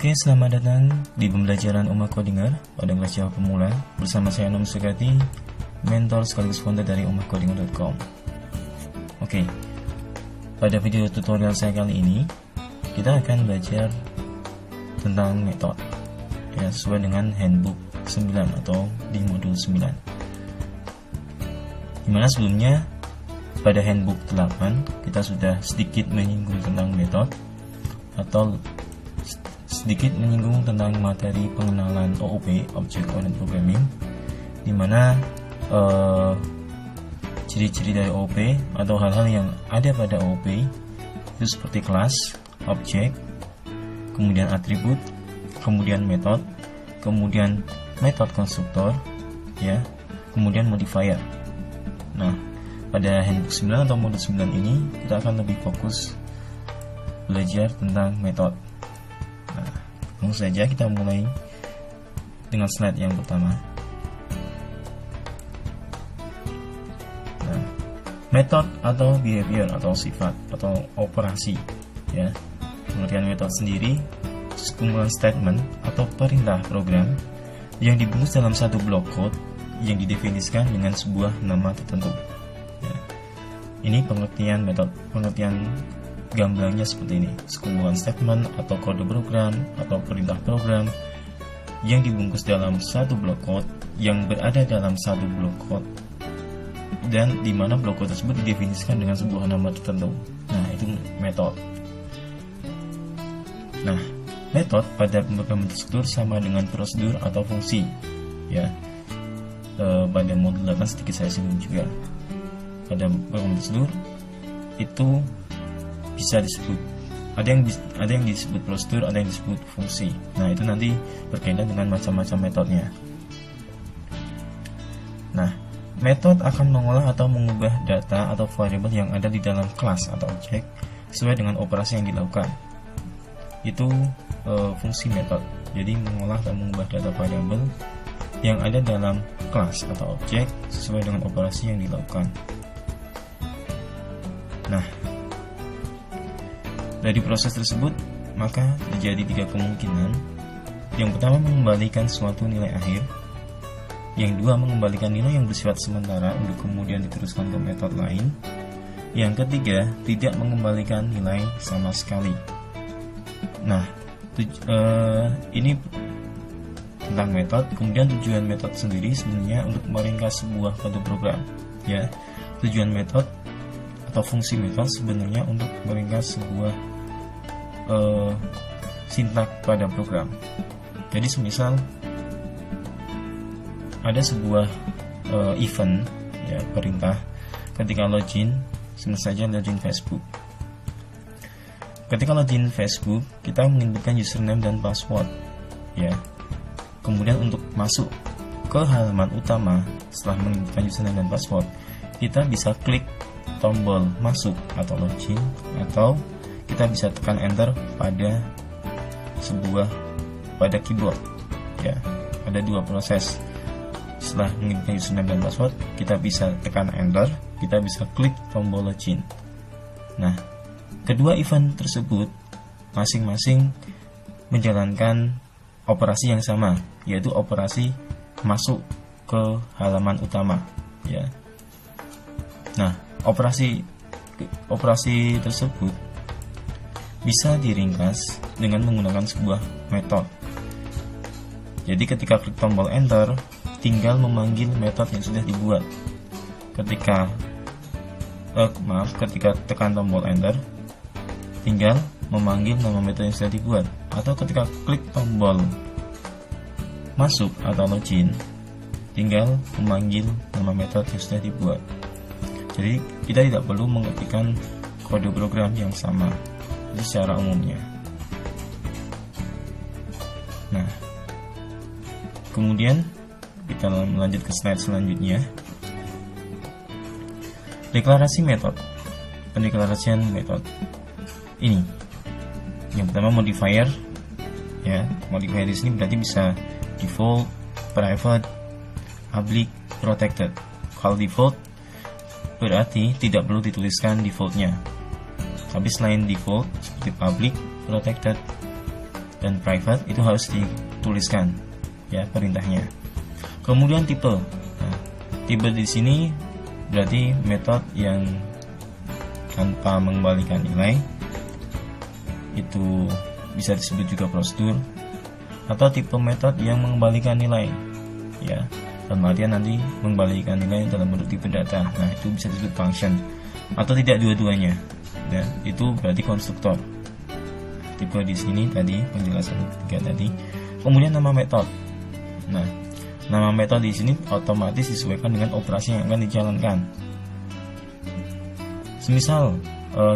Oke, selamat datang di pembelajaran Uma Codinger pada kelas Java Pemula bersama saya Nom Sugati, mentor sekaligus founder dari umahcodinger.com. Oke, pada video tutorial saya kali ini kita akan belajar tentang metode ya, sesuai dengan handbook 9 atau di modul 9. Dimana sebelumnya pada handbook 8 kita sudah sedikit menyinggung tentang metode atau sedikit menyinggung tentang materi pengenalan OOP, Object Oriented Programming, dimana ciri-ciri dari OOP atau hal-hal yang ada pada OOP itu seperti kelas, objek, kemudian atribut, kemudian metode, kemudian metode konstruktor, ya, kemudian modifier. Nah, pada handbook 9 atau modul 9 ini kita akan lebih fokus belajar tentang metode. Nah, langsung saja kita mulai dengan slide yang pertama. Nah, metode atau behavior atau sifat atau operasi, ya. Pengertian metode sendiri sekumpulan statement atau perintah program yang dibungkus dalam satu blok code yang didefinisikan dengan sebuah nama tertentu. Ya. Ini pengertian metode. Pengertian gambarnya seperti ini: sekumpulan statement atau kode program atau perintah program yang dibungkus dalam satu blok code yang berada dalam satu blok code dan di mana blok code tersebut didefinisikan dengan sebuah nama tertentu. Nah, itu metode. Nah, metode pada pemrograman struktur sama dengan prosedur atau fungsi, ya. Pada modul 8 sedikit saya singgung juga. Pada pemrograman struktur itu bisa disebut ada yang disebut prosedur, ada yang disebut fungsi. Nah, itu nanti berkaitan dengan macam-macam metodenya. Nah, metode akan mengolah atau mengubah data atau variabel yang ada di dalam kelas atau objek sesuai dengan operasi yang dilakukan. Itu fungsi metode. Jadi mengolah atau mengubah data variabel yang ada dalam kelas atau objek sesuai dengan operasi yang dilakukan. Nah, dari proses tersebut, maka terjadi 3 kemungkinan. Yang pertama, mengembalikan suatu nilai akhir. Yang kedua, mengembalikan nilai yang bersifat sementara untuk kemudian diteruskan ke metode lain. Yang ketiga, tidak mengembalikan nilai sama sekali. Nah, ini tentang metode. Kemudian tujuan metode sendiri sebenarnya untuk meringkas sebuah kode program. Ya, tujuan metode atau fungsi metode sebenarnya untuk meringkas sebuah sintak pada program. Jadi semisal ada sebuah event, ya, perintah ketika login, semisal saja login Facebook. Ketika login Facebook, kita menginputkan username dan password, ya. Kemudian untuk masuk ke halaman utama setelah menginputkan username dan password, kita bisa klik tombol masuk atau login, atau kita bisa tekan enter pada keyboard, ya. Ada 2 proses. Setelah menginputkan username dan password, kita bisa tekan enter, kita bisa klik tombol login. Nah, kedua event tersebut masing-masing menjalankan operasi yang sama, yaitu operasi masuk ke halaman utama, ya. Nah, operasi tersebut bisa diringkas dengan menggunakan sebuah metode. Jadi ketika klik tombol enter, tinggal memanggil metode yang sudah dibuat. Ketika tekan tombol enter, tinggal memanggil nama metode yang sudah dibuat. Atau ketika klik tombol masuk atau login, tinggal memanggil nama metode yang sudah dibuat. Jadi kita tidak perlu mengetikkan kode program yang sama secara umumnya. Nah, kemudian kita lanjut ke slide selanjutnya. Deklarasi metode. Pendeklarasian metode ini. Yang pertama, modifier, ya. Modifier di sini berarti bisa default, private, public, protected. Kalau default berarti tidak perlu dituliskan defaultnya. Tapi selain default seperti public, protected, dan private itu harus dituliskan ya perintahnya. Kemudian tipe. Nah, tipe di sini berarti metode yang tanpa mengembalikan nilai, itu bisa disebut juga prosedur, atau tipe metode yang mengembalikan nilai ya, dalam artian nanti mengembalikan nilai dalam bentuk tipe data. Nah, itu bisa disebut function, atau tidak dua-duanya ya, itu berarti konstruktor. Tipe di sini tadi penjelasan ketiga tadi. Kemudian nama metode. Nah, nama metode di sini otomatis disesuaikan dengan operasi yang akan dijalankan. Semisal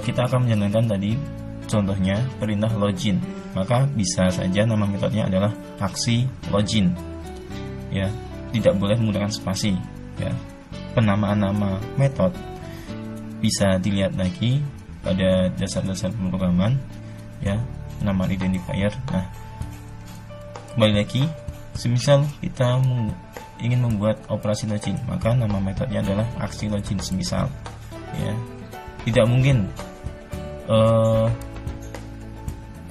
kita akan menjalankan tadi contohnya perintah login, maka bisa saja nama metodenya adalah aksi login ya, tidak boleh menggunakan spasi ya. Penamaan nama metode bisa dilihat lagi pada dasar-dasar pemrograman ya, nama identifier. Nah, kembali lagi, semisal kita ingin membuat operasi login, maka nama metodenya adalah aksi login semisal ya. Tidak mungkin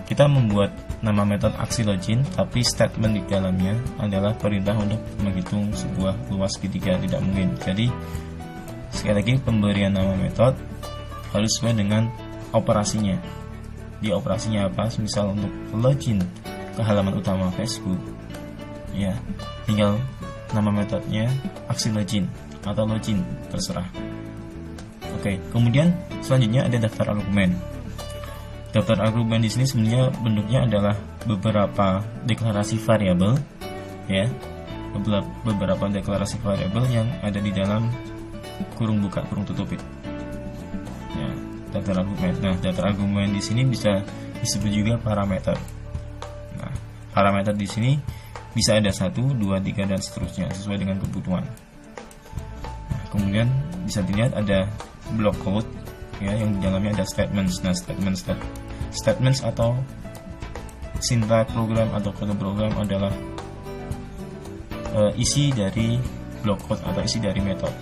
kita membuat nama metode aksi login tapi statement di dalamnya adalah perintah untuk menghitung sebuah luas segitiga, tidak mungkin. Jadi sekali lagi, pemberian nama metode harus sesuai dengan operasinya. Di operasinya apa? Misal untuk login ke halaman utama Facebook ya, tinggal nama metodenya aksi login atau login, terserah. Oke, kemudian selanjutnya ada daftar argumen. Daftar argumen di sini sebenarnya bentuknya adalah beberapa deklarasi variabel ya, beberapa deklarasi variabel yang ada di dalam kurung buka kurung tutup itu. Ya, daftar argumen. Nah, daftar argumen di sini bisa disebut juga parameter. Nah, parameter di sini bisa ada 1, 2, 3 dan seterusnya sesuai dengan kebutuhan. Nah, kemudian bisa dilihat ada block code ya, yang di dalamnya ada statements. Nah, statements atau sintak program atau kode program adalah isi dari block code atau isi dari metode.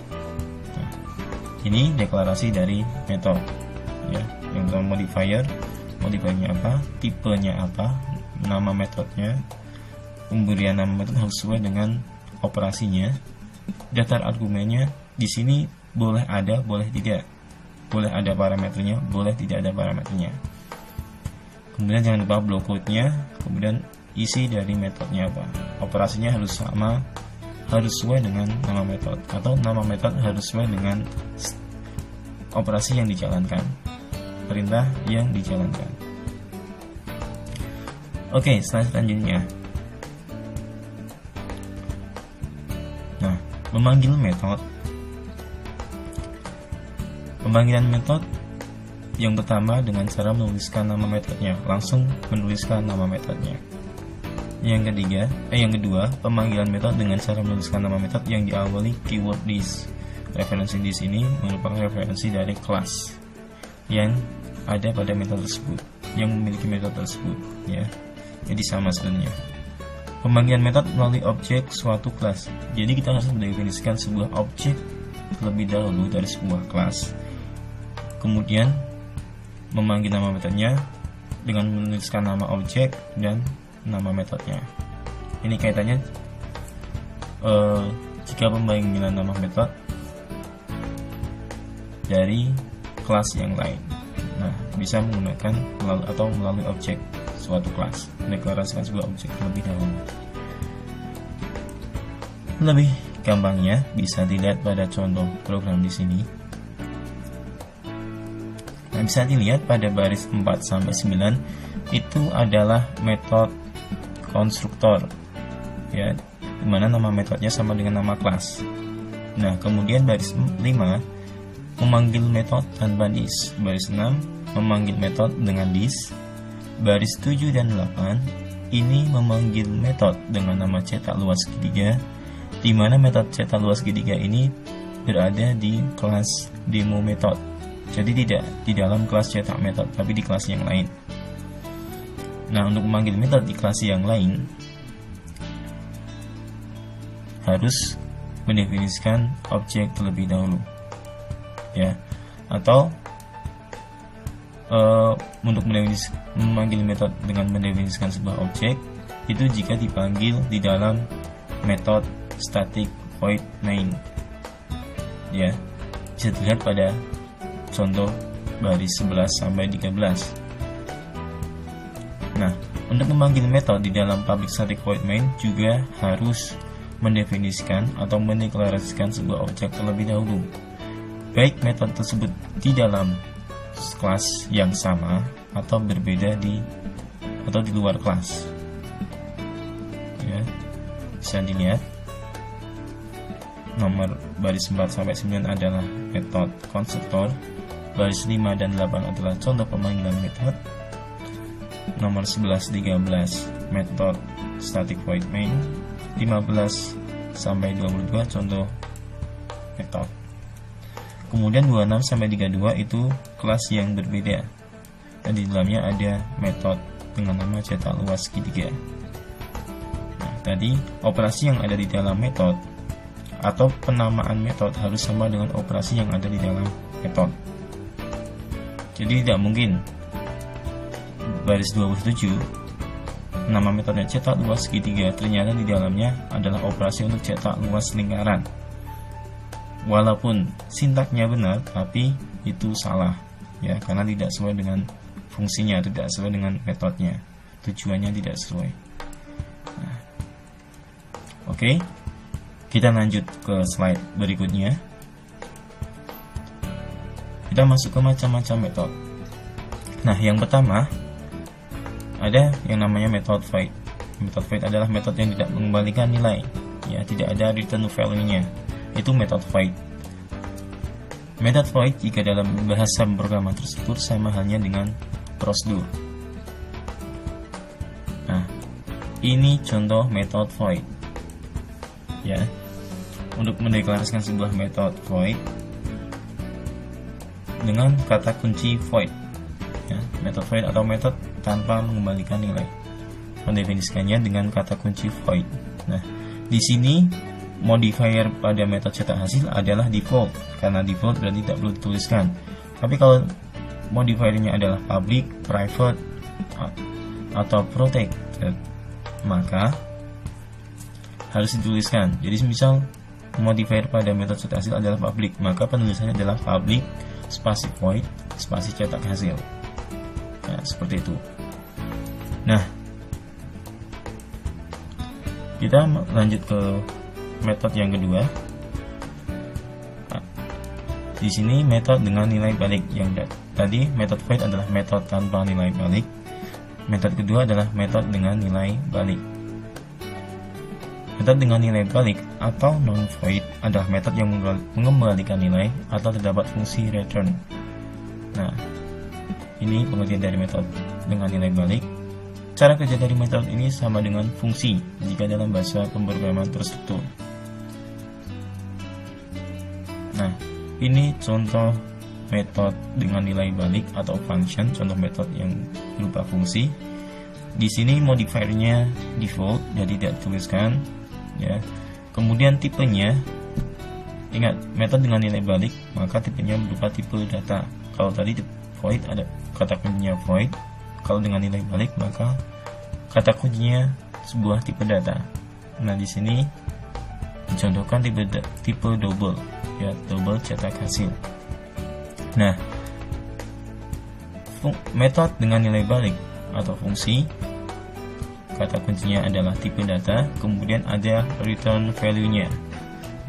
Nah, ini deklarasi dari metode ya. Yang pertama modifiernya apa, tipenya apa, nama metodenya, pemberian nama metode harus sesuai dengan operasinya. Daftar argumennya di sini boleh ada, boleh tidak. Boleh ada parameternya, boleh tidak ada parameternya. Kemudian jangan lupa block code-nya, kemudian isi dari metodenya apa. Operasinya harus sama, harus sesuai dengan nama metode, atau nama metode harus sesuai dengan operasi yang dijalankan, perintah yang dijalankan. Oke, selanjutnya. Nah, memanggil metode. Pemanggilan metode yang pertama dengan cara menuliskan nama metodenya, langsung menuliskan nama metodenya. Yang kedua, pemanggilan metode dengan cara menuliskan nama metode yang diawali keyword this. Referensi this ini merupakan referensi dari kelas yang ada pada metode tersebut, yang memiliki metode tersebut ya. Jadi sama sebenarnya. Pemanggilan metode melalui objek suatu kelas. Jadi kita harus mendefinisikan sebuah objek terlebih dahulu dari sebuah kelas. Kemudian memanggil nama metodenya dengan menuliskan nama objek dan nama metodenya. Ini kaitannya jika pemanggilan nama metode dari kelas yang lain. Nah, bisa menggunakan melalui objek suatu kelas, mendeklarasikan sebuah objek terlebih dahulu. Lebih gampangnya bisa dilihat pada contoh program di sini. Nah, bisa dilihat pada baris 4-9 itu adalah metode konstruktor ya, dimana nama metodenya sama dengan nama kelas. Nah, kemudian baris 5 memanggil metode tanpa this. Baris 6 memanggil metode dengan this. Baris 7 dan 8 ini memanggil metode dengan nama cetak luas segitiga, di mana metode cetak luas segitiga ini berada di kelas demo metode. Jadi tidak di dalam kelas cetak metode, tapi di kelas yang lain. Nah, untuk memanggil metode di kelas yang lain harus mendefinisikan objek terlebih dahulu ya, atau untuk memanggil metode dengan mendefinisikan sebuah objek itu jika dipanggil di dalam metode static void main. Ya, bisa dilihat pada contoh baris 11 sampai 13. Nah, untuk memanggil metode di dalam public static void main juga harus mendefinisikan atau mendeklarasikan sebuah objek terlebih dahulu. Baik metode tersebut di dalam kelas yang sama atau berbeda di luar kelas. Ya, bisa dilihat nomor baris 4 sampai 9 adalah metode konstruktor, baris 5 dan 8 adalah contoh pemanggilan metode, nomor 11 13 metode static void main, 15 sampai 22 contoh metode. Kemudian 26 sampai 32 itu kelas yang berbeda, dan di dalamnya ada metode dengan nama cetak luas segitiga. Nah, tadi operasi yang ada di dalam metode atau penamaan metode harus sama dengan operasi yang ada di dalam metode. Jadi tidak mungkin baris 27 nama metodenya cetak luas segitiga, ternyata di dalamnya adalah operasi untuk cetak luas lingkaran. Walaupun sintaknya benar, tapi itu salah, ya, karena tidak sesuai dengan fungsinya, tidak sesuai dengan metodenya, tujuannya tidak sesuai. Nah, oke, kita lanjut ke slide berikutnya. Kita masuk ke macam-macam metode. Nah, yang pertama ada yang namanya method void. Method void adalah metode yang tidak mengembalikan nilai, ya, tidak ada return value-nya. Itu method void. Method void jika dalam bahasa pemrograman tersebut sama halnya dengan prosedur. Nah, ini contoh method void. Ya, untuk mendeklarasikan sebuah method void dengan kata kunci void. Ya, method void atau metode tanpa mengembalikan nilai. Mendefinisikannya dengan kata kunci void. Nah, di sini modifier pada metode cetak hasil adalah default, karena default berarti tidak perlu dituliskan. Tapi kalau modifiernya adalah public, private, atau protected, maka harus dituliskan. Jadi misal modifier pada metode cetak hasil adalah public, maka penulisannya adalah public spasi void spasi cetak hasil. Nah, seperti itu. Nah, kita lanjut ke metode yang kedua. Nah, di sini metode dengan nilai balik. Yang tadi metode void adalah metode tanpa nilai balik. Metode kedua adalah metode dengan nilai balik. Metode dengan nilai balik atau non void adalah metode yang mengembalikan nilai atau terdapat fungsi return. Nah, ini pengertian dari metode dengan nilai balik. Cara kerja dari metode ini sama dengan fungsi jika dalam bahasa pemrograman terstruktur. Nah, ini contoh metode dengan nilai balik atau function, contoh metode yang berupa fungsi. Di sini modifiernya default, jadi tidak dituliskan, ya. Kemudian tipenya, ingat metode dengan nilai balik, maka tipenya berupa tipe data. Kalau tadi void ada kata kuncinya void, kalau dengan nilai balik maka kata kuncinya sebuah tipe data. Nah, di sini dicontohkan tipe double, ya, double cetak hasil. Nah, metode dengan nilai balik atau fungsi, kata kuncinya adalah tipe data, kemudian ada return value-nya.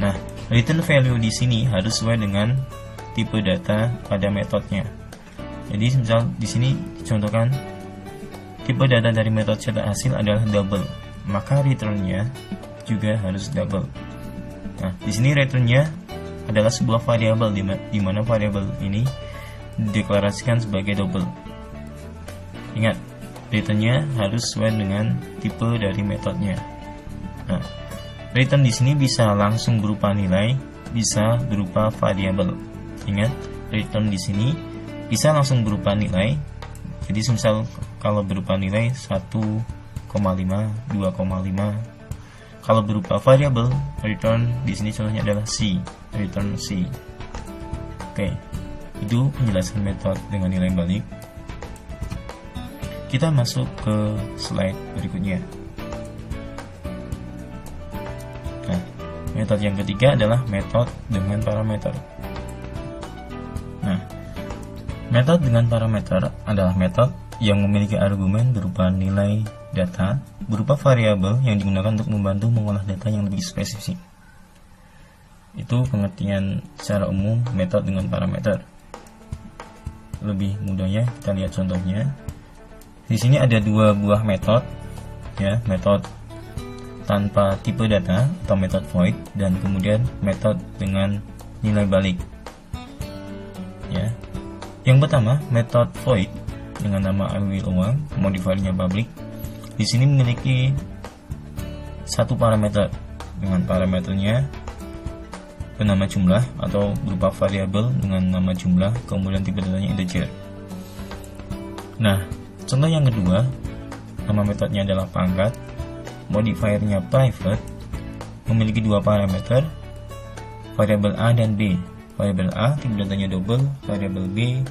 Nah, return value di sini harus sesuai dengan tipe data pada metodenya. Jadi misal di sini dicontohkan tipe data dari metode cetak hasil adalah double, maka returnnya juga harus double. Nah, di sini returnnya adalah sebuah variabel di mana variabel ini dideklarasikan sebagai double. Ingat, returnnya harus sesuai dengan tipe dari metodenya. Nah, return di sini bisa langsung berupa nilai, bisa berupa variabel. Ingat, return di sini bisa langsung berupa nilai. Jadi misal kalau berupa nilai 1,5, 2,5. Kalau berupa variabel, return di sini contohnya adalah C, return C. Oke. Itu penjelasan metode dengan nilai balik. Kita masuk ke slide berikutnya. Nah, metode yang ketiga adalah metode dengan parameter. Nah, metode dengan parameter adalah metode yang memiliki argumen berupa nilai data berupa variabel yang digunakan untuk membantu mengolah data yang lebih spesifik. Itu pengertian secara umum metode dengan parameter. Lebih mudahnya kita lihat contohnya. Di sini ada dua buah metode, ya, metode tanpa tipe data atau metode void, dan kemudian metode dengan nilai balik. Ya. Yang pertama, metode void dengan nama I will uang, modifiernya public. Di sini memiliki satu parameter dengan parameternya bernama jumlah atau berupa variabel dengan nama jumlah, kemudian tipe datanya integer. Nah, contoh yang kedua, nama metodenya adalah pangkat, modifiernya private, memiliki dua parameter, variabel A dan B. Variabel A tipe datanya double, variabel B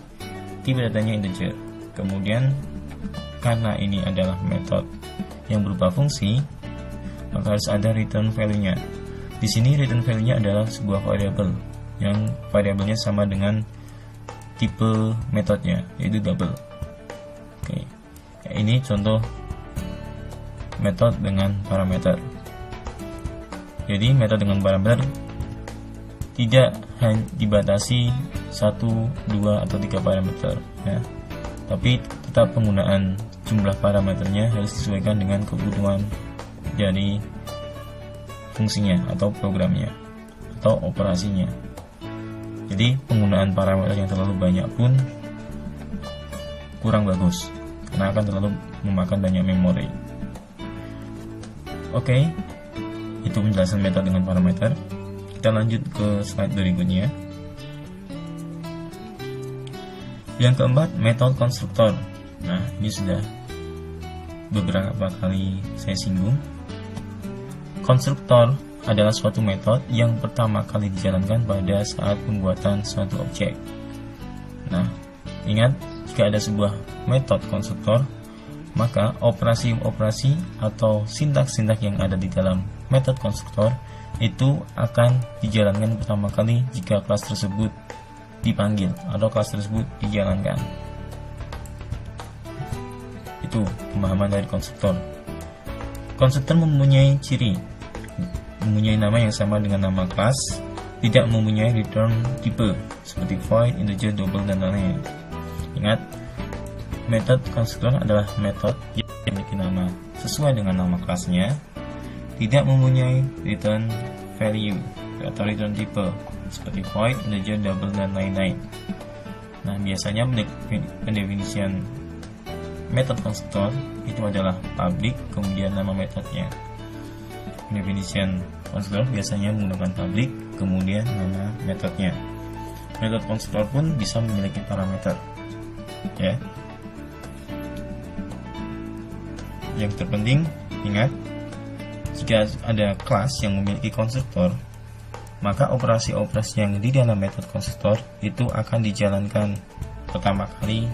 tipe datanya integer. Kemudian karena ini adalah metode yang berupa fungsi, maka harus ada return value-nya. Di sini return value-nya adalah sebuah variabel yang variabelnya sama dengan tipe metodenya, yaitu double. Oke. Ini contoh metode dengan parameter. Jadi metode dengan parameter tidak hanya dibatasi 1, 2, atau 3 parameter, ya. Tapi tetap penggunaan jumlah parameternya harus disesuaikan dengan kebutuhan dari fungsinya atau programnya atau operasinya. Jadi penggunaan parameter yang terlalu banyak pun kurang bagus karena akan terlalu memakan banyak memori. Oke, itu penjelasan metode dengan parameter. Kita lanjut ke slide berikutnya. Yang keempat, metode konstruktor. Nah, ini sudah beberapa kali saya singgung. Konstruktor adalah suatu metode yang pertama kali dijalankan pada saat pembuatan suatu objek. Nah, ingat, jika ada sebuah metode konstruktor, maka operasi-operasi atau sintaks-sintaks yang ada di dalam metode konstruktor itu akan dijalankan pertama kali jika kelas tersebut dipanggil atau kelas tersebut dijalankan. Itu pemahaman dari konstruktor. Konstruktor mempunyai ciri, mempunyai nama yang sama dengan nama kelas, tidak mempunyai return tipe seperti void, integer, double, dan lain-lain. Ingat, metode konstruktor adalah metode yang memiliki nama sesuai dengan nama kelasnya, tidak mempunyai return value atau return tipe seperti void, integer, double, dan lain-lain. Nah, biasanya pendefinisian metode konstruktor itu adalah public, kemudian nama metodenya. Pendefinisian konstruktor biasanya menggunakan public, kemudian nama metodenya. Metode konstruktor pun bisa memiliki parameter, ya. Yang terpenting, ingat, jika ada kelas yang memiliki konstruktor, maka operasi-operasi yang di dalam metode konstruktor itu akan dijalankan pertama kali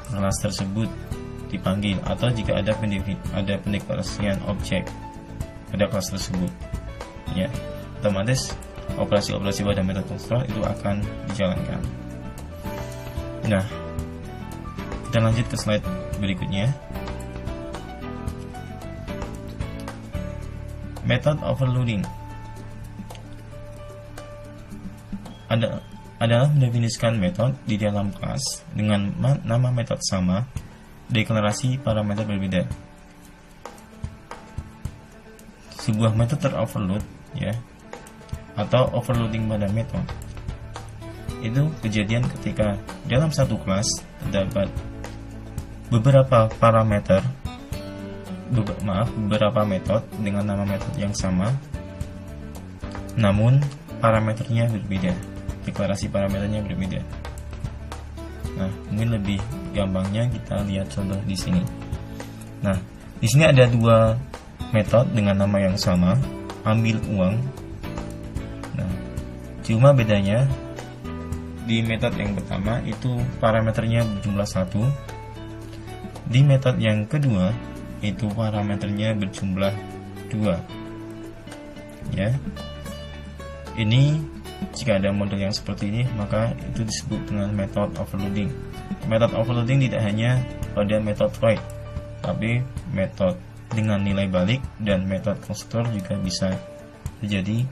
kelas tersebut dipanggil, atau jika ada pendeklarasian objek pada kelas tersebut, ya, otomatis operasi-operasi pada metode konstruktor itu akan dijalankan. Nah, kita lanjut ke slide berikutnya. Metode overloading adalah mendefinisikan metode di dalam kelas dengan nama metode sama, deklarasi parameter berbeda. Sebuah metode teroverload, ya, atau overloading pada metode itu kejadian ketika dalam satu kelas terdapat beberapa metode dengan nama metode yang sama, namun parameternya berbeda, deklarasi parameternya berbeda. Nah, mungkin lebih gampangnya kita lihat contoh di sini. Nah, di sini ada dua metode dengan nama yang sama, ambil uang. Nah, cuma bedanya di metode yang pertama itu parameternya berjumlah 1. Di metode yang kedua itu parameternya berjumlah 2. Ya. Ini jika ada model yang seperti ini, maka itu disebut dengan method overloading. Method overloading tidak hanya pada metode void, tapi metode dengan nilai balik dan metode konstruktor juga bisa terjadi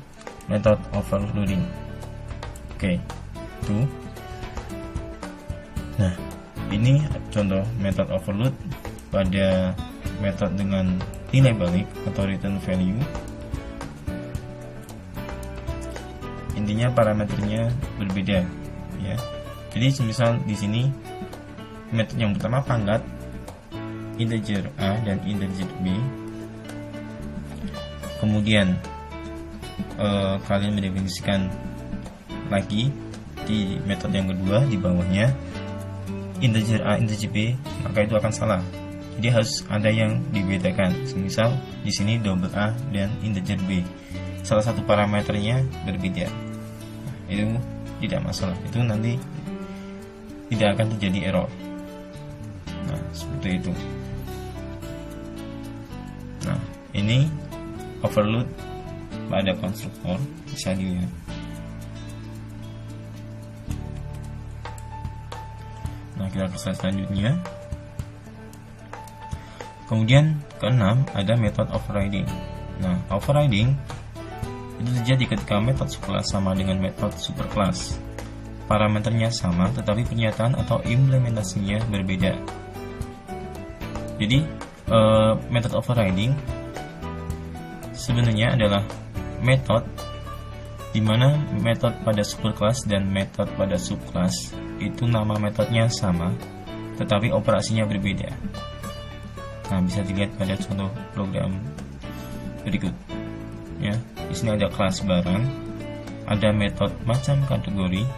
method overloading. Oke, itu. Nah, ini contoh method overload pada metode dengan nilai balik atau return value. Intinya parameternya berbeda, ya. Jadi misal di sini metode yang pertama pangkat integer A dan integer B. Kemudian kalian mendefinisikan lagi di metode yang kedua di bawahnya integer A integer B, maka itu akan salah. Jadi harus ada yang dibedakan. Misal di sini double A dan integer B, salah satu parameternya berbeda. Itu tidak masalah, itu nanti tidak akan terjadi error. Nah, seperti itu. Nah, ini overload pada konstruktor, bisa dilihat. Nah, kita ke slide selanjutnya. Kemudian keenam ada method overriding. Nah, overriding itu terjadi ketika metode subclass sama dengan metode superclass. Parameternya sama, tetapi pernyataan atau implementasinya berbeda. Jadi metode overriding sebenarnya adalah metode di mana metode pada superclass dan metode pada subclass itu nama metodenya sama, tetapi operasinya berbeda. Nah, bisa dilihat pada contoh program berikut. Ya, di sini ada kelas barang, ada metode macam kategori,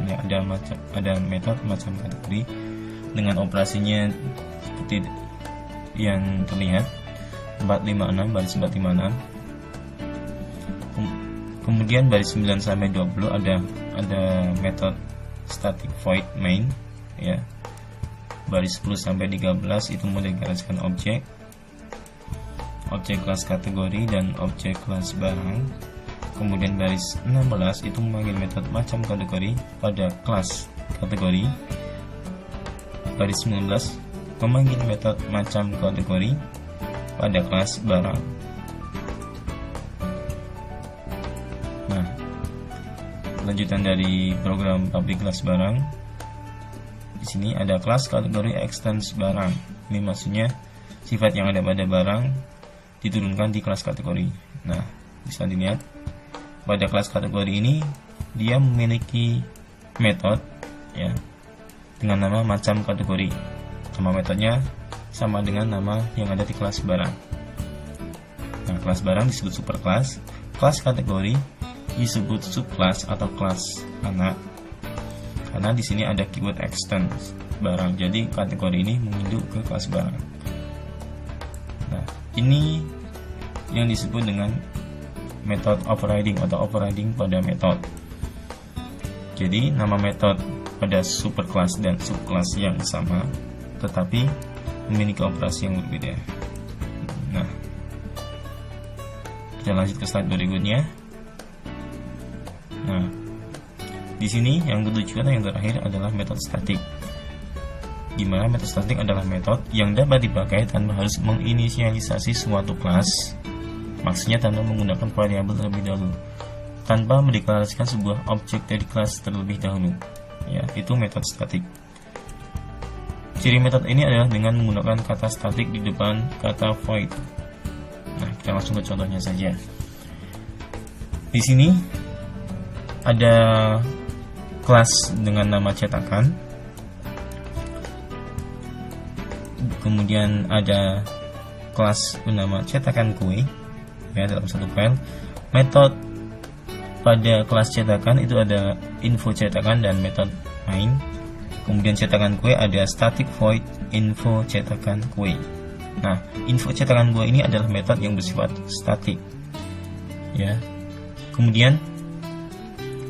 ini ada metode macam kategori dengan operasinya seperti yang terlihat 456 baris 456. Kemudian baris 9 sampai 20 ada metode static void main, ya. Baris 10 sampai 13 itu mendeklarasikan objek kelas kategori dan objek kelas barang. Kemudian baris 16 itu memanggil metode macam kategori pada kelas kategori. Baris 19 memanggil metode macam kategori pada kelas barang. Nah, lanjutan dari program public kelas barang. Di sini ada kelas kategori extends barang. Ini maksudnya sifat yang ada pada barang diturunkan di kelas kategori. Nah, bisa dilihat pada kelas kategori ini dia memiliki metode, ya, dengan nama macam kategori. Nama metodenya sama dengan nama yang ada di kelas barang. Nah, kelas barang disebut superclass, kelas kategori disebut subclass atau kelas anak. Karena di sini ada keyword extend barang, jadi kategori ini menginduk ke kelas barang. Nah, ini yang disebut dengan method overriding atau overriding pada metode. Jadi nama metode pada superclass dan subclass yang sama, tetapi memiliki operasi yang berbeda. Nah, kita lanjut ke slide berikutnya. Nah, di sini yang ketujuh atau yang terakhir adalah metode static. Di mana metode static adalah metode yang dapat dipakai tanpa harus menginisialisasi suatu kelas. Maksudnya tanpa menggunakan variabel terlebih dahulu, tanpa mendeklarasikan sebuah objek dari kelas terlebih dahulu. Ya, itu metode static. Ciri metode ini adalah dengan menggunakan kata static di depan kata void. Nah, kita langsung ke contohnya saja. Di sini ada kelas dengan nama cetakan, kemudian ada kelas bernama cetakan kue, ya, dalam satu file. Metode pada kelas cetakan itu ada info cetakan dan metode main. Kemudian cetakan kue ada static void info cetakan kue. Nah, info cetakan kue ini adalah metode yang bersifat static, ya. Kemudian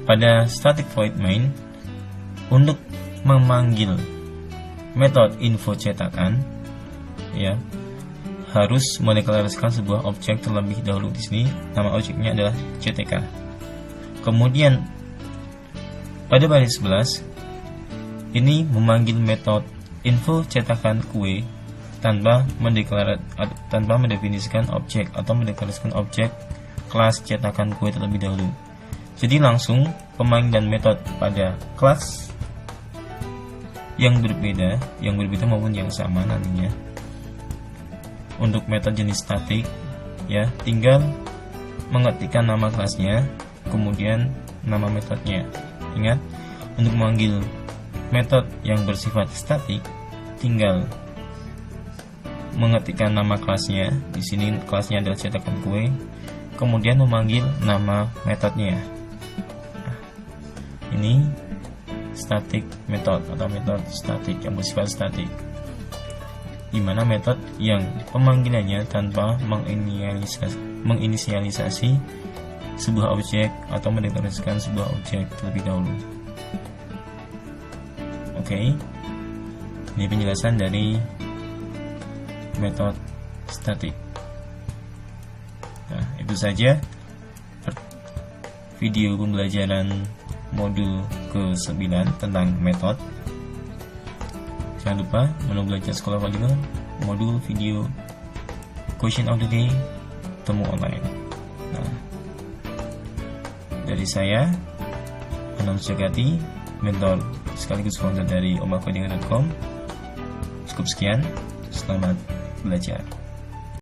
pada static void main, untuk memanggil metode info cetakan, ya, harus mendeklarasikan sebuah objek terlebih dahulu. Di sini nama objeknya adalah CTK. Kemudian pada baris 11 ini memanggil metode info cetakan kue tanpa mendefinisikan objek atau mendeklarasikan objek kelas cetakan kue terlebih dahulu. Jadi langsung pemanggilan metode pada kelas yang berbeda maupun yang sama nantinya. Untuk metode jenis statik, ya, tinggal mengetikkan nama kelasnya, kemudian nama metodenya. Ingat, untuk memanggil metode yang bersifat statik, tinggal mengetikkan nama kelasnya. Di sini kelasnya adalah cetakan kue, kemudian memanggil nama metodenya. Nah, ini static method atau metode statik yang bersifat statik, di mana metode yang pemanggilannya tanpa menginisialisasi sebuah objek atau mendeklarasikan sebuah objek terlebih dahulu. Oke, ini penjelasan dari metode statik. Nah, itu saja video pembelajaran modul ke-9 tentang metode. Jangan lupa menu belajar sekolah Fadila, modul video question of the day, temu online. Nah, dari saya Anam Sujagati, mentor sekaligus founder dari omakcoding.com. Cukup sekian, selamat belajar.